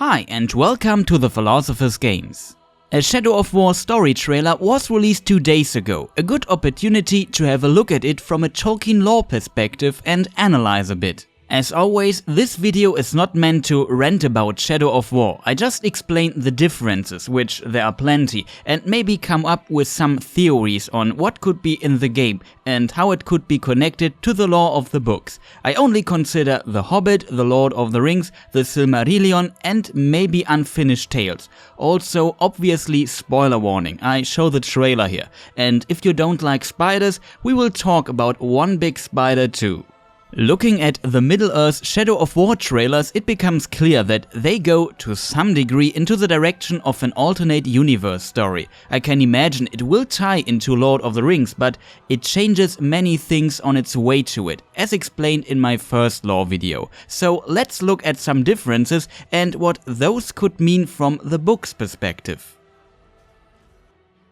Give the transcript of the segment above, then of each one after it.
Hi and welcome to the Philosopher's Games. A Shadow of War story trailer was released 2 days ago, a good opportunity to have a look at it from a Tolkien lore perspective and analyze a bit. As always, this video is not meant to rant about Shadow of War. I just explain the differences, which there are plenty, and maybe come up with some theories on what could be in the game and how it could be connected to the lore of the books. I only consider The Hobbit, The Lord of the Rings, The Silmarillion and maybe Unfinished Tales. Also, obviously, spoiler warning, I show the trailer here. And if you don't like spiders, we will talk about one big spider too. Looking at the Middle-earth Shadow of War trailers, it becomes clear that they go to some degree into the direction of an alternate universe story. I can imagine it will tie into Lord of the Rings, but it changes many things on its way to it, as explained in my first lore video. So let's look at some differences and what those could mean from the book's perspective.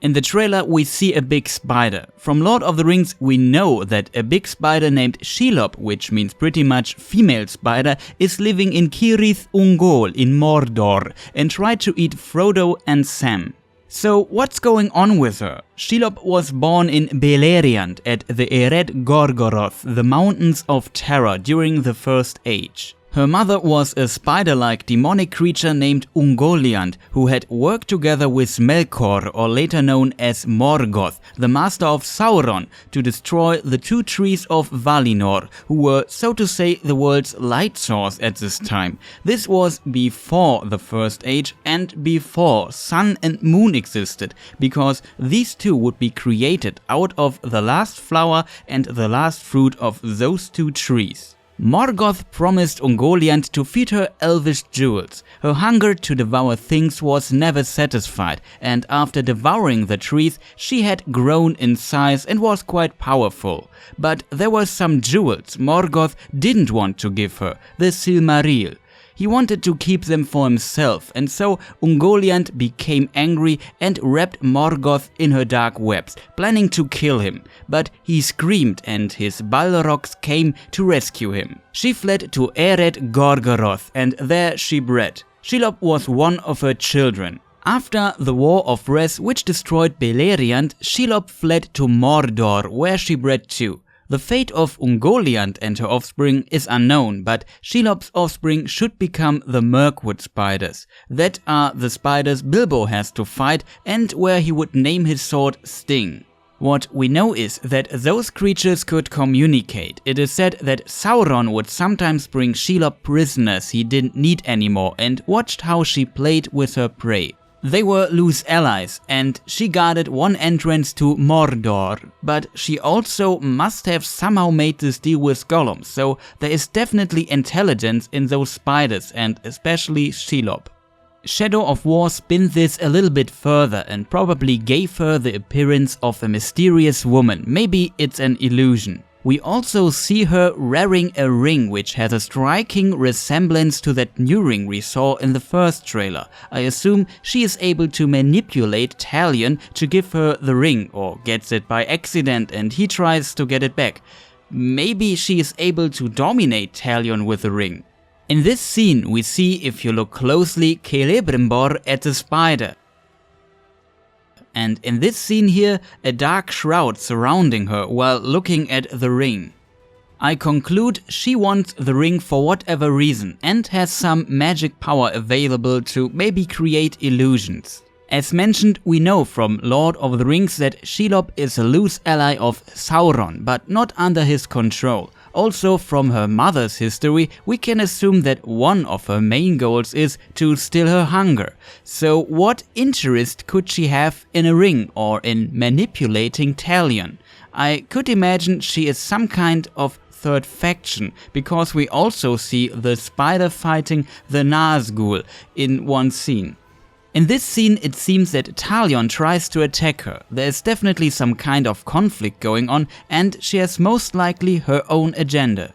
In the trailer we see a big spider. From Lord of the Rings we know that a big spider named Shelob, which means pretty much female spider, is living in Cirith Ungol in Mordor and tried to eat Frodo and Sam. So what's going on with her? Shelob was born in Beleriand at the Ered Gorgoroth, the Mountains of Terror, during the First Age. Her mother was a spider-like demonic creature named Ungoliant, who had worked together with Melkor, or later known as Morgoth, the master of Sauron, to destroy the 2 trees of Valinor, who were, so to say, the world's light source at this time. This was before the First Age and before Sun and Moon existed, because these 2 would be created out of the last flower and the last fruit of those 2 trees. Morgoth promised Ungoliant to feed her elvish jewels. Her hunger to devour things was never satisfied, and after devouring the trees, she had grown in size and was quite powerful. But there were some jewels Morgoth didn't want to give her, the Silmaril. He wanted to keep them for himself, and so Ungoliant became angry and wrapped Morgoth in her dark webs, planning to kill him. But he screamed and his Balrogs came to rescue him. She fled to Ered Gorgoroth and there she bred. Shelob was one of her children. After the War of Res, which destroyed Beleriand, Shelob fled to Mordor, where she bred too. The fate of Ungoliant and her offspring is unknown, but Shelob's offspring should become the Mirkwood spiders. That are the spiders Bilbo has to fight and where he would name his sword Sting. What we know is that those creatures could communicate. It is said that Sauron would sometimes bring Shelob prisoners he didn't need anymore and watched how she played with her prey. They were loose allies, and she guarded one entrance to Mordor, but she also must have somehow made this deal with Gollum, so there is definitely intelligence in those spiders, and especially Shelob. Shadow of War spins this a little bit further and probably gave her the appearance of a mysterious woman. Maybe it's an illusion. We also see her wearing a ring which has a striking resemblance to that new ring we saw in the first trailer. I assume she is able to manipulate Talion to give her the ring, or gets it by accident and he tries to get it back. Maybe she is able to dominate Talion with the ring. In this scene we see, if you look closely, Celebrimbor as a spider. And in this scene here, a dark shroud surrounding her while looking at the ring. I conclude she wants the ring for whatever reason and has some magic power available to maybe create illusions. As mentioned, we know from Lord of the Rings that Shelob is a loose ally of Sauron, but not under his control. Also, from her mother's history, we can assume that one of her main goals is to still her hunger. So what interest could she have in a ring or in manipulating Talion? I could imagine she is some kind of third faction, because we also see the spider fighting the Nazgul in one scene. In this scene it seems that Talion tries to attack her. There is definitely some kind of conflict going on and she has most likely her own agenda.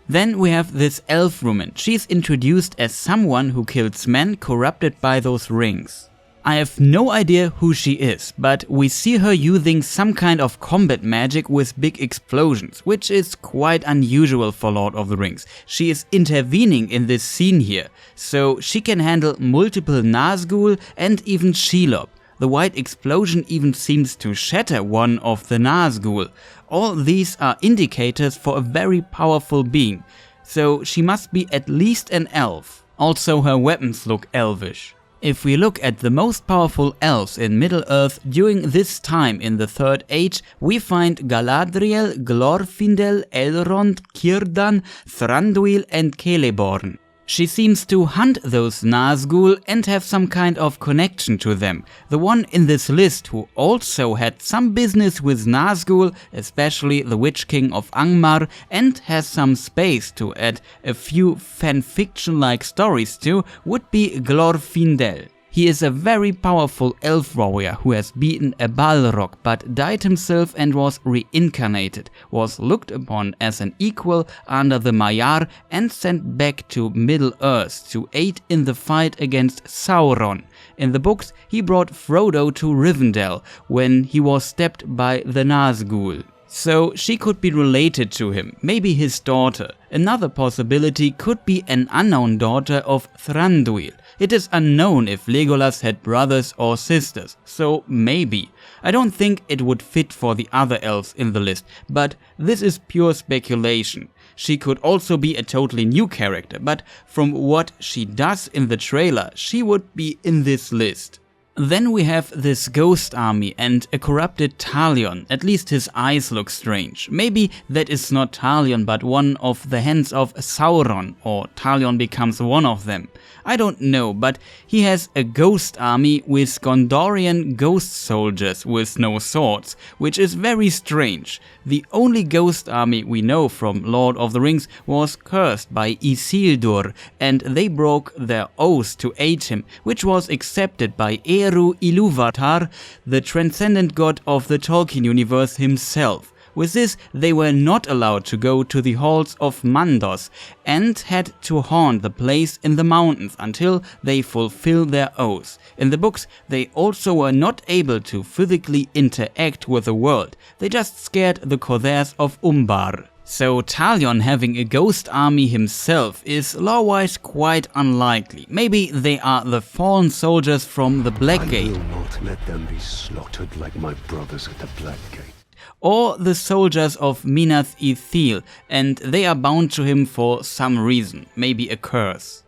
Then we have this elf woman. She's introduced as someone who kills men corrupted by those rings. I have no idea who she is, but we see her using some kind of combat magic with big explosions, which is quite unusual for Lord of the Rings. She is intervening in this scene here, so she can handle multiple Nazgul and even Shelob. The white explosion even seems to shatter one of the Nazgul. All these are indicators for a very powerful being, so she must be at least an elf. Also, her weapons look elvish. If we look at the most powerful elves in Middle-earth during this time in the Third Age, we find Galadriel, Glorfindel, Elrond, Círdan, Thranduil and Celeborn. She seems to hunt those Nazgul and have some kind of connection to them. The one in this list who also had some business with Nazgul, especially the Witch King of Angmar, and has some space to add a few fanfiction-like stories to, would be Glorfindel. He is a very powerful elf warrior who has beaten a Balrog but died himself and was reincarnated, was looked upon as an equal under the Maiar and sent back to Middle-earth to aid in the fight against Sauron. In the books, he brought Frodo to Rivendell when he was stabbed by the Nazgul. So she could be related to him, maybe his daughter. Another possibility could be an unknown daughter of Thranduil. It is unknown if Legolas had brothers or sisters, so maybe. I don't think it would fit for the other elves in the list, but this is pure speculation. She could also be a totally new character, but from what she does in the trailer, she would be in this list. Then we have this ghost army and a corrupted Talion. At least his eyes look strange. Maybe that is not Talion but one of the hands of Sauron, or Talion becomes one of them. I don't know, but he has a ghost army with Gondorian ghost soldiers with no swords, which is very strange. The only ghost army we know from Lord of the Rings was cursed by Isildur, and they broke their oath to aid him, which was accepted by Eru Ilúvatar, the transcendent god of the Tolkien universe himself. With this, they were not allowed to go to the halls of Mandos and had to haunt the place in the mountains until they fulfill their oath. In the books, they also were not able to physically interact with the world. They just scared the Cothairs of Umbar. So Talion having a ghost army himself is lore-wise quite unlikely. Maybe they are the fallen soldiers from the Blackgate. I will not let them be slaughtered like my brothers at the Blackgate. Or the soldiers of Minas Ithil, and they are bound to him for some reason, maybe a curse.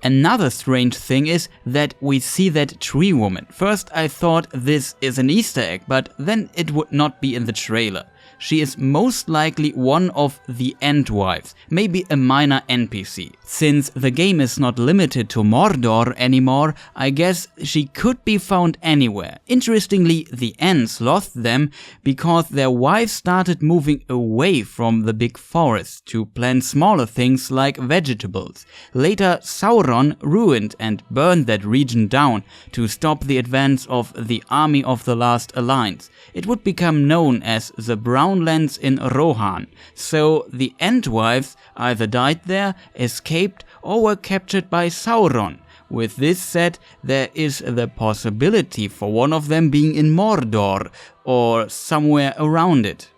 Another strange thing is that we see that tree woman. First I thought this is an Easter egg, but then it would not be in the trailer. She is most likely one of the Entwives, maybe a minor NPC. Since the game is not limited to Mordor anymore, I guess she could be found anywhere. Interestingly, the Ents lost them because their wives started moving away from the big forest to plant smaller things like vegetables. Later, Sauron ruined and burned that region down to stop the advance of the army of the Last Alliance. It would become known as the Brownlands in Rohan, so the Entwives either died there, escaped, or were captured by Sauron. With this said, there is the possibility for one of them being in Mordor, or somewhere around it.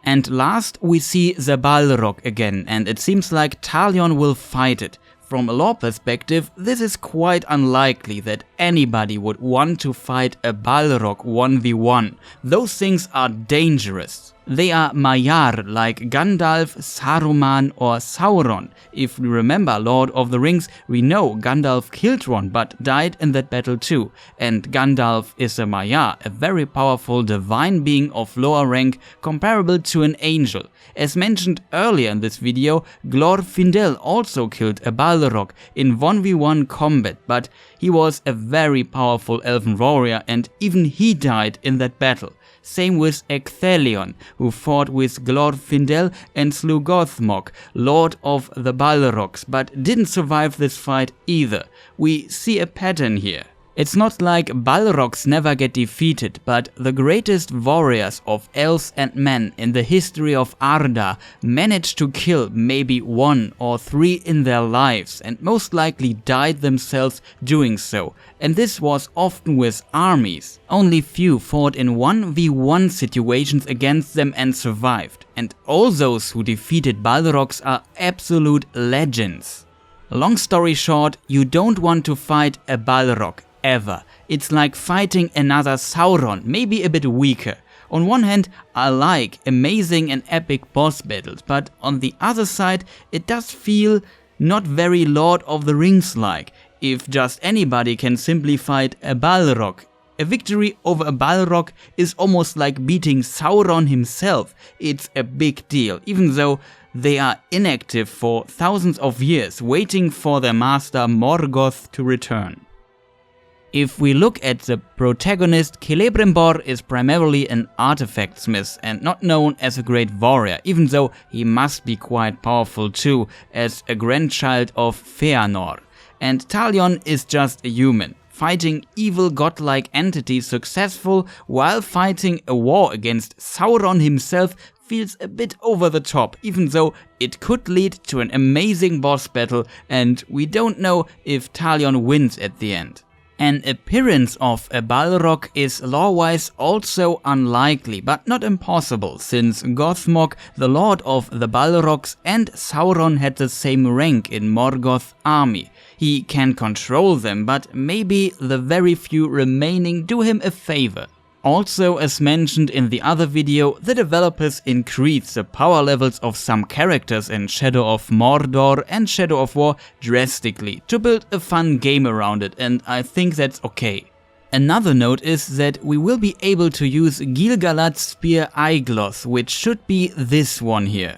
And last, we see the Balrog again, and it seems like Talion will fight it. From a lore perspective, this is quite unlikely that anybody would want to fight a Balrog 1v1. Those things are dangerous. They are Maiar like Gandalf, Saruman or Sauron. If we remember Lord of the Rings, we know Gandalf killed one but died in that battle too. And Gandalf is a Maiar, a very powerful divine being of lower rank comparable to an angel. As mentioned earlier in this video, Glorfindel also killed a Balrog in 1v1 combat, but he was a very powerful elven warrior and even he died in that battle. Same with Ecthelion, who fought with Glorfindel and slew Gothmog, lord of the Balrogs, but didn't survive this fight either. We see a pattern here. It's not like Balrogs never get defeated, but the greatest warriors of elves and men in the history of Arda managed to kill maybe 1 or 3 in their lives and most likely died themselves doing so. And this was often with armies. Only few fought in 1v1 situations against them and survived. And all those who defeated Balrogs are absolute legends. Long story short, you don't want to fight a Balrog. Ever. It's like fighting another Sauron, maybe a bit weaker. On one hand, I like amazing and epic boss battles, but on the other side, it does feel not very Lord of the Rings like, if just anybody can simply fight a Balrog. A victory over a Balrog is almost like beating Sauron himself. It's a big deal, even though they are inactive for thousands of years, waiting for their master Morgoth to return. If we look at the protagonist, Celebrimbor is primarily an artifact smith and not known as a great warrior, even though he must be quite powerful too, as a grandchild of Feanor. And Talion is just a human, fighting evil godlike entities successful while fighting a war against Sauron himself feels a bit over the top, even though it could lead to an amazing boss battle and we don't know if Talion wins at the end. An appearance of a Balrog is lore-wise also unlikely, but not impossible, since Gothmog, the lord of the Balrogs, and Sauron had the same rank in Morgoth's army. He can control them, but maybe the very few remaining do him a favor. Also, as mentioned in the other video, the developers increased the power levels of some characters in Shadow of Mordor and Shadow of War drastically to build a fun game around it, and I think that's okay. Another note is that we will be able to use Gil-galad's spear Aeglos, which should be this one here.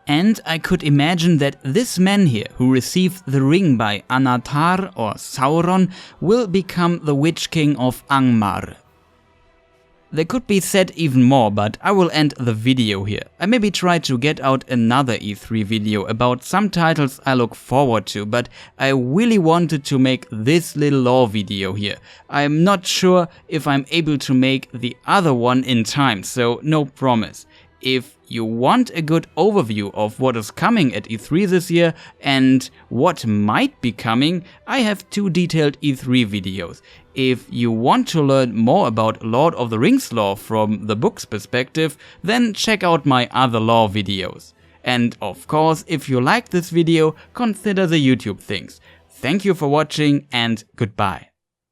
And I could imagine that this man here, who received the ring by Anatar or Sauron, will become the Witch King of Angmar. There could be said even more, but I will end the video here. I maybe try to get out another E3 video about some titles I look forward to, but I really wanted to make this little lore video here. I'm not sure if I'm able to make the other one in time, so no promise. If you want a good overview of what is coming at E3 this year and what might be coming, I have 2 detailed E3 videos. If you want to learn more about Lord of the Rings lore from the book's perspective, then check out my other lore videos. And of course, if you liked this video, consider the YouTube things. Thank you for watching and goodbye.